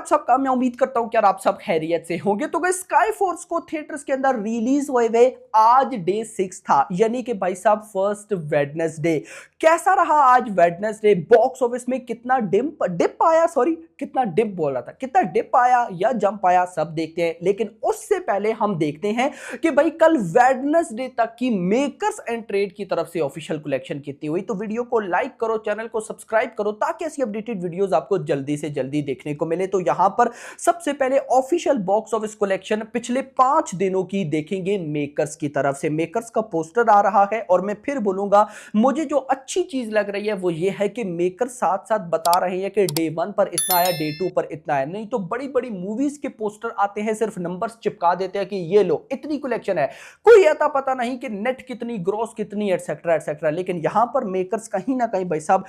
आप सबका मैं उम्मीद करता हूं कि यार आप सब खैरियत से होंगे। तो गाइस स्काई फोर्स को थिएटर्स के अंदर रिलीज हुए हुए आज डे 6 था, यानी कि भाई साहब फर्स्ट वेडनेसडे। कैसा रहा आज वेडनेसडे? बॉक्स ऑफिस में कितना डिप आया, सॉरी कितना डिप बोल रहा था, कितना डिप आया या जंप आया सब देखते हैं। लेकिन उससे पहले हम देखते हैं कि भाई कल वेडनेसडे तक की मेकर्स एंड ट्रेड की तरफ से ऑफिशियल कलेक्शन कितनी हुई। तो वीडियो को लाइक करो, चैनल को सब्सक्राइब करो ताकि ऐसी अपडेटेड वीडियोस आपको जल्दी से जल्दी देखने को मिले। तो यहां पर सबसे पहले ऑफिशियल बॉक्स ऑफिस कलेक्शन पिछले 5 दिनों की देखेंगे मेकर्स की तरफ से। मेकर्स का पोस्टर आ रहा है और मैं फिर बोलूंगा, मुझे जो अच्छी चीज लग रही है वो ये है कि मेकर साथ साथ बता रहे हैं कि डे 1 पर इतना आया, डे 2 पर इतना है। नहीं तो बड़ी बड़ी मूवीज के पोस्टर आते हैं, सिर्फ नंबर्स चिपका देते हैं कि ये लो इतनी कलेक्शन है, कोई आता पता नहीं कि नेट कितनी, ग्रॉस कितनी, एटसेट्रा एटसेट्रा। लेकिन यहां पर मेकर्स कहीं ना कहीं भाई साहब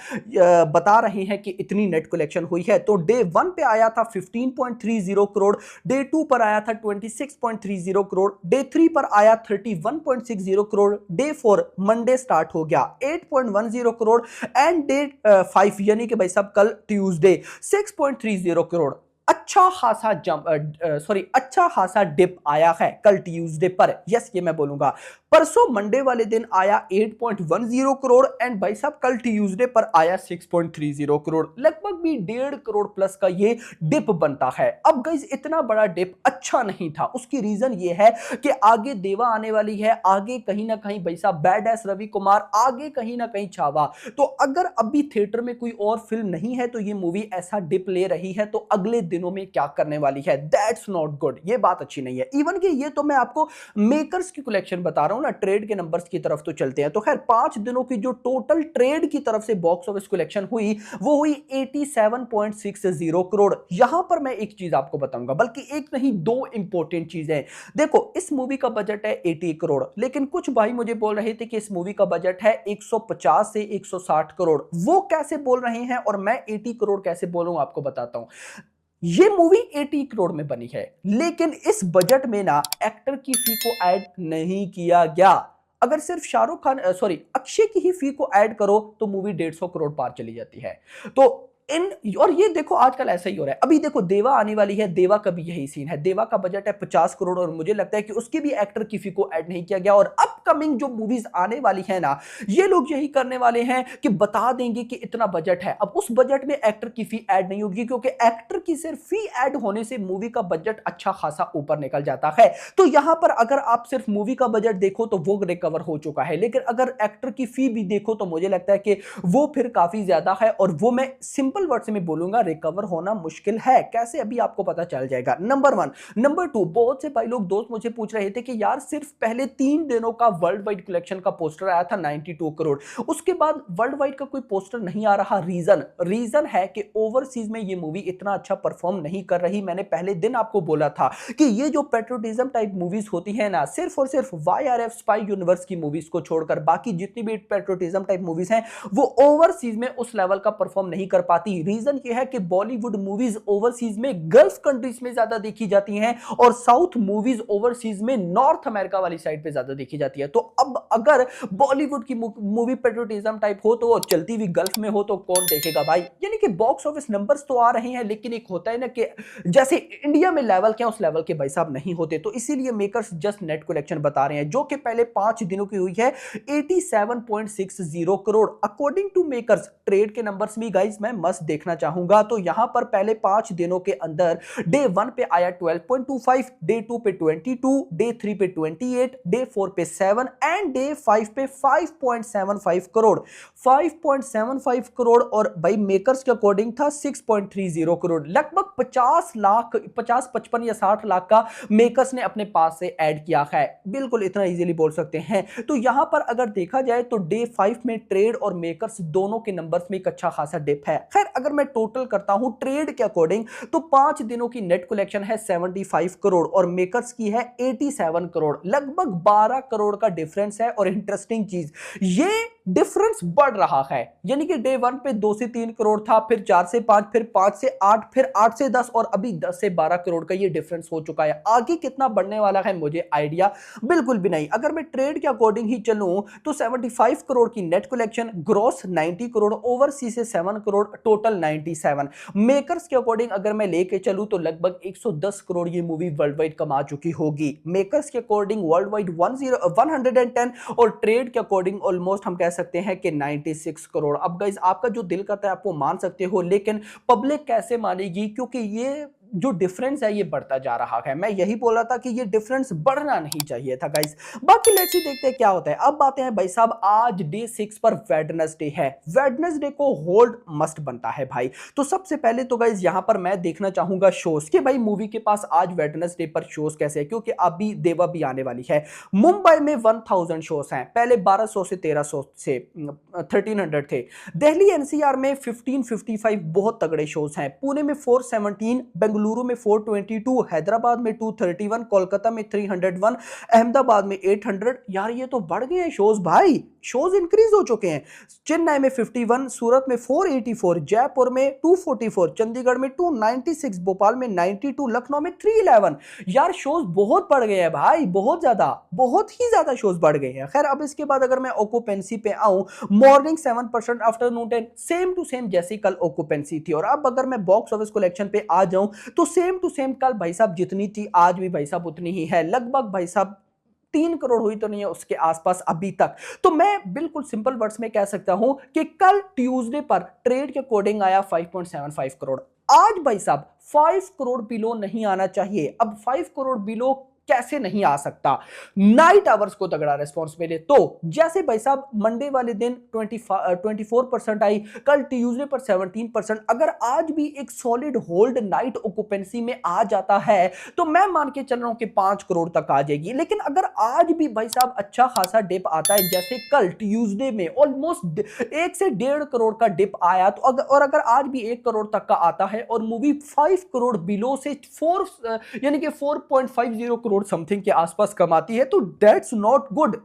बता रहे हैं कि इतनी नेट कलेक्शन हुई है। तो डे 1 पे आया था 15.30 करोड़, डे 2 पर आया था 26.30 करोड़, डे 3 पर आया 31.60 करोड़, डे 4 मंडे स्टार्ट हो गया 8.10 करोड़ एंड डे 5 यानी कि भाई साहब कल ट्यूसडे 6.30 करोड़। अच्छा खासा अच्छा खासा डिप आया है कल ट्यूसडे पर। यस, ये मैं बोलूंगा। परसों मंडे वाले दिन आया 8.10 करोड़ एंड भाई साहब कल ट्यूसडे पर आया 6.30 करोड़। लगभग भी 1.5 करोड़ प्लस का ये डिप बनता है। अब गाइस इतना बड़ा डिप अच्छा नहीं था। उसकी रीजन ये है कि आगे देवा आने वाली है, आगे कहीं ना कहीं भाई साहब बैड एस रवि कुमार, आगे कहीं ना कहीं छावा। तो अगर अभी थिएटर में कोई और फिल्म नहीं है तो ये मूवी ऐसा डिप ले रही है, तो अगले दिनों में क्या करने वाली है, दैट्स नॉट गुड। ये बात अच्छी नहीं है। इवन कि ये तो मैं आपको मेकर्स की कलेक्शन बता रहा हूं ना, ट्रेड के नंबर्स की तरफ तो चलते हैं। तो खैर 5 दिनों की जो टोटल ट्रेड की तरफ से बॉक्स ऑफिस कलेक्शन हुई वो हुई 87.60 करोड़। यहां पर मैं एक चीज आपको बताऊंगा, बल्कि एक नहीं दो इंपॉर्टेंट चीजें। देखो, इस मूवी का बजट है 80 करोड़, लेकिन कुछ भाई मुझे बोल रहे थे कि इस मूवी का बजट है 150 से 160 करोड़। वो कैसे बोल रहे हैं और मैं 80 करोड़ कैसे बोलूं, आपको बताता हूं। ये मूवी 80 करोड़ में बनी है, लेकिन इस बजट में ना एक्टर की फी को ऐड नहीं किया गया। अगर सिर्फ शाहरुख खान अक्षय की ही फी को ऐड करो तो मूवी 150 करोड़ पार चली जाती है। तो और ये देखो आजकल ऐसा ही हो रहा है। अभी देखो देवा आने वाली है, देवा का भी यही सीन है। देवा का बजट है 50 करोड़ और मुझे लगता है कि उसकी भी एक्टर की फी को ऐड नहीं किया गया। और अपकमिंग जो मूवीज आने वाली है ना, ये लोग यही करने वाले हैं कि बता देंगे कि इतना बजट है, अब उस बजट में एक्टर की फी ऐड नहीं होगी, क्योंकि एक्टर की सिर्फ फी ऐड होने से मूवी का बजट अच्छा खासा ऊपर निकल जाता है। तो यहां पर अगर आप सिर्फ मूवी का बजट देखो तो वो रिकवर हो चुका है, लेकिन अगर एक्टर की फी भी देखो तो मुझे लगता है कि वो फिर काफी ज्यादा है, और वो मैं सिंपल वर्ड से मैं बोलूंगा रिकवर होना मुश्किल है। कैसे, अभी आपको पता चल जाएगा। नंबर 1। नंबर 2, बहुत से भाई लोग दोस्त मुझे पूछ रहे थे कि यार सिर्फ पहले 3 दिनों का वर्ल्ड वाइड कलेक्शन का पोस्टर आया था 92 करोड़, उसके बाद वर्ल्ड वाइड का कोई पोस्टर नहीं आ रहा। रीजन है कि ओवरसीज में ये मूवी इतना अच्छा परफॉर्म नहीं कर रही। मैंने पहले दिन आपको बोला था कि ये जो पेट्रोटिज्म टाइप मूवीज होती है ना, सिर्फ और सिर्फ YRF स्पाई यूनिवर्स की मूवीज को छोड़कर बाकी जितनी भी पेट्रोटिज्म टाइप मूवीज हैं वो ओवरसीज में उस लेवल का परफॉर्म नहीं कर पाती। रीजन ये है कि बॉलीवुड मूवीज ओवरसीज में गल्फ कंट्रीज में ज्यादा देखी जाती हैं और साउथ मूवीज ओवरसीज में नॉर्थ अमेरिका वाली साइड पे ज्यादा देखी जाती है। तो अब अगर बॉलीवुड की मूवी पेट्रोटिज्म टाइप हो तो वो चलती हुई गल्फ में हो तो कौन देखेगा भाई। यानी कि बॉक्स ऑफिस नंबर्स तो आ रहे हैं, लेकिन एक होता है ना कि जैसे इंडिया में लेवल क्या उस लेवल के भाई साहब नहीं होते। तो इसीलिए मेकर्स जस्ट नेट कलेक्शन बता रहे हैं, जो कि पहले 5 दिनों की हुई है 87.60 crore according to makers. Trade के नंबर्स भी गाइस मैं मस्त देखना चाहूंगा। तो यहां पर पहले 5 दिनों के अंदर डे 1 पे आया 12.25, डे 2 पे 22, डे 3 पे 28, डे 4 पे 7 एंड डे 5 पे 5.75 करोड़। 5.75 करोड़ और भाई मेकर्स के अकॉर्डिंग था 6.30 करोड़। लगभग 50 लाख, 50, 55 या 60 लाख का मेकर्स ने अपने पास से ऐड किया है। बिल्कुल इतना इजीली बोल सकते हैं। तो यहां पर अगर देखा जाए तो डे 5 में ट्रेड और मेकर्स दोनों के नंबर्स में एक अच्छा खासा डिप है। खैर अगर मैं टोटल करता हूं ट्रेड के अकॉर्डिंग तो 5 दिनों की नेट कलेक्शन है 75 करोड़ और मेकर्स की है 87 करोड़। लगभग 12 करोड़ का डिफरेंस है। और इंटरेस्टिंग चीज, ये डिफरेंस बढ़ रहा है, यानी कि डे 1 पे 2 से 3 करोड़ था, फिर 4 से 5, फिर 5 से 8, फिर 8 से 10 और अभी 10 से 12 करोड़ का ये डिफरेंस हो चुका है। आगे कितना बढ़ने वाला है मुझे आइडिया बिल्कुल भी नहीं। अगर मैं ट्रेड के अकॉर्डिंग ही चलूं तो 75 करोड़ की net collection, gross 90 crore, overseas से 7 करोड़, टोटल 97। मेकर्स के अकॉर्डिंग अगर मैं लेके चलूं तो लगभग 110 करोड़ ये मूवी वर्ल्ड वाइड कमा चुकी होगी। मेकर्स के अकॉर्डिंग वर्ल्ड वाइड 110 और ट्रेड के अकॉर्डिंग ऑलमोस्ट हम कह सकते हैं कि 96 करोड़। अब गाइस आपका जो दिल करता है आप वो मान सकते हो, लेकिन पब्लिक कैसे मानेगी, क्योंकि ये जो डिफरेंस है ये बढ़ता जा रहा है। मैं यही बोला था कि ये डिफरेंस बढ़ना नहीं चाहिए था गाइस। बाकी लेट्स सी देखते हैं क्या होता है। अब बातें हैं भाई साहब, आज डे 6 पर वेडनेसडे है। वेडनेसडे को होल्ड मस्ट बनता है भाई। तो सबसे पहले तो गाइस यहां पर मैं देखना चाहूंगा शोज कि भाई मूवी के पास आज वेडनेसडे पर शोज कैसे है, क्योंकि अभी देवा भी आने वाली है। मुंबई में 1000 शोज हैं, पहले 1200 से 1300 से 1300 थे। दिल्ली एनसीआर में 1555 बहुत तगड़े शोज हैं। पुणे में 417, बेंगलुरु में 422, हैदराबाद में 231, कोलकाता में 301, अहमदाबाद में 800। यार ये तो बढ़ गए हैं शोज भाई, शोज इंक्रीज हो चुके हैं। चेन्नई में 51, सूरत में 484, जयपुर में 244, चंडीगढ़ में 296, भोपाल में 92, लखनऊ में 311। यार शोज बहुत बढ़ गए हैं भाई, बहुत ही ज्यादा शोज बढ़ गए हैं। खैर अब इसके बाद अगर मैं ऑक्यूपेंसी पे आऊं, morning 7%, afternoon 10, same to same जैसी कल ऑक्यूपेंसी थी। और अब अगर मैं बॉक्स ऑफिस कलेक्शन पे आ जाऊं तो सेम टू सेम कल भाई साहब जितनी थी आज भी भाई साहब उतनी ही है। लगभग भाई साहब 3 करोड़ हुई तो नहीं है, उसके आसपास अभी तक। तो मैं बिल्कुल सिंपल वर्ड्स में कह सकता हूं कि कल ट्यूसडे पर ट्रेड के अकॉर्डिंग आया 5.75 करोड़। आज भाई साहब 5 करोड़ बिलो नहीं आना चाहिए। अब 5 करोड़ बिलो कैसे नहीं आ सकता? नाइट आवर्स को तगड़ा रेस्पॉन्स मिले तो, जैसे भाई साहब मंडे वाले दिन 24% आई, कल ट्यूसडे पर 17%। अगर आज भी एक सॉलिड होल्ड नाइट ऑक्यूपेंसी में आ जाता है तो मैं मान के चल रहा हूं कि 5 करोड़ तक आ जाएगी। लेकिन अगर आज भी भाई साहब अच्छा खासा डिप आता है, जैसे कल ट्यूसडे में ऑलमोस्ट 1 से 1.5 करोड़ का डिप आया, तो और अगर आज भी 1 करोड़ तक का आता है और मूवी 5 करोड़ बिलो से 4 यानी कि 4.50 करोड़ समथिंग के आसपास कमाती है, तो दैट्स नॉट गुड।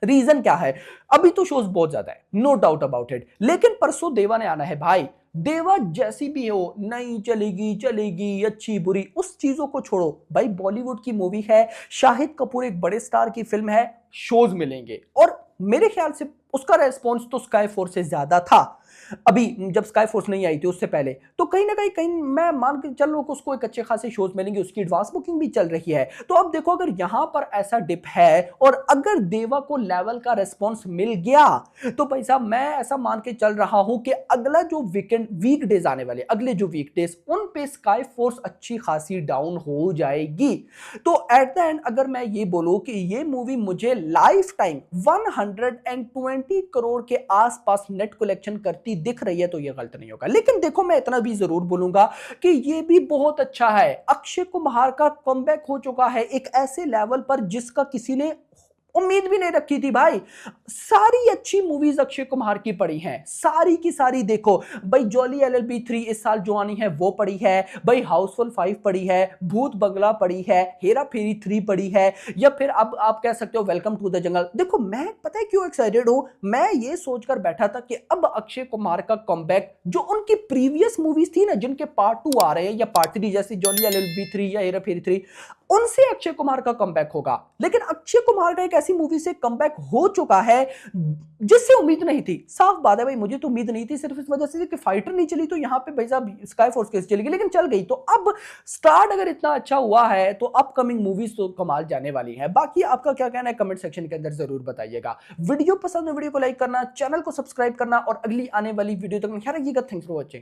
रीजन क्या है? अभी तो शोज बहुत ज्यादा है, नो डाउट अबाउट इट, लेकिन परसों देवा ने आना है भाई। देवा जैसी भी हो, नहीं चलेगी अच्छी बुरी, उस चीजों को छोड़ो भाई। बॉलीवुड की मूवी है, शाहिद कपूर एक बड़े स्टार की फिल्म है, शोज मिलेंगे। और मेरे ख्याल से उसका रेस्पॉन्स तो स्काई फोर्स से ज्यादा था। अभी जब स्काई फोर्स नहीं आई थी उससे पहले, तो कहीं ना कहीं मैं मान के चल रहा हूं कि उसको एक अच्छे खासे शोज मिलेंगे, उसकी एडवांस बुकिंग भी चल रही है। तो अब देखो अगर यहां पर ऐसा डिप है और अगर देवा को लेवल का रेस्पॉन्स मिल गया तो भाई साहब मैं ऐसा मान के चल रहा हूं कि अगला जो वीक डेज आने वाले, अगले जो वीक डेज, उन पे स्काई फोर्स अच्छी खासी डाउन हो जाएगी। तो एट द एंड अगर मैं ये बोलूं कि ये मूवी मुझे लाइफ टाइम 120 करोड़ के आसपास नेट कलेक्शन करती दिख रही है तो ये गलत नहीं होगा। लेकिन देखो मैं इतना भी जरूर बोलूंगा कि ये भी बहुत अच्छा है। अक्षय कुमार का कमबैक हो चुका है एक ऐसे लेवल पर जिसका किसी ने उम्मीद भी नहीं रखी थी भाई। सारी अच्छी मूवीज अक्षय कुमार की पड़ी हैं, सारी की सारी। देखो भाई जॉली LLB 3 इस साल जो आनी है वो पड़ी है भाई, हाउसफुल 5 पड़ी है, भूत बंगला पड़ी है, हेरा फेरी 3 पड़ी है, या फिर अब आप कह सकते हो वेलकम टू द जंगल। देखो मैं पता है क्यों एक्साइटेड हूं, मैं ये सोचकर बैठा था कि अब अक्षय कुमार का कमबैक, जो उनकी प्रीवियस मूवीज थी ना जिनके पार्ट 2 आ रहे हैं या पार्ट 3, जैसे जॉली LLB 3 या हेरा फेरी 3, उनसे अक्षय कुमार का कमबैक होगा। लेकिन अक्षय कुमार का एक ऐसी मूवी से कमबैक हो चुका है जिससे उम्मीद नहीं थी। साफ बात है भाई, मुझे तो उम्मीद नहीं थी, सिर्फ इस वजह से कि फाइटर नहीं चली तो यहां पे भाई साहब स्काई फोर्स कैसे चलेगी, लेकिन चल गई। तो अब स्टार्ट अगर इतना अच्छा हुआ है तो अपकमिंग मूवीज तो कमाल जाने वाली है। बाकी आपका क्या कहना है कमेंट सेक्शन के अंदर जरूर बताइएगा। वीडियो पसंद है वीडियो को लाइक करना, चैनल को सब्सक्राइब करना और अगली आने वाली वीडियो तक ख्याल रखिएगा। Thanks for watching.